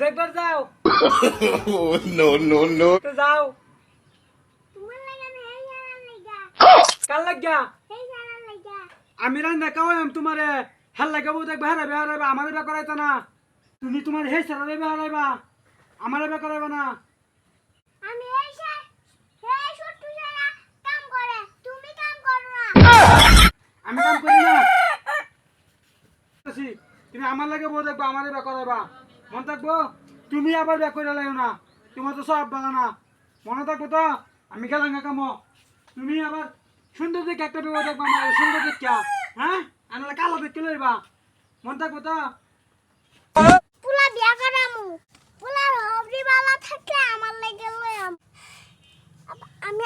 দেখবার যাও। No, no, no. তো যাও। তোমার লাগা না এই জানার লাগা কাল লাগিয়া এই জানার লাগা আমি রান্না খাওয়াইম তোমারে হেল লাগাবো দেখবা হারাবে হারাবে আমারে বে করাইতা না তুমি তোমার হে সারাবে হারাইবা আমারে বে করাইবা না আমি এই ছোট্টু সারা কাম করে তুমি কাম করো না আমি কাম করি না আছি, তুমি আমার লাগে বউ দেখবা আমারে বে করাইবা মন থাকবো তুমি আবার বে করে লাইও না তোমার তো সব বালা না মনে থাকবো তো আমি গেলাম না কামো তুমি আবার সুন্দর দেখে একটা বউ দেখবা আমার সুন্দর দেখে হ্যাঁ আনালে কালো দেখে লইবা মন থাকবো তো পুলা বিয়া করামু পুলার হবরি বালা থাকলে আমার লাগে লয়াম আমি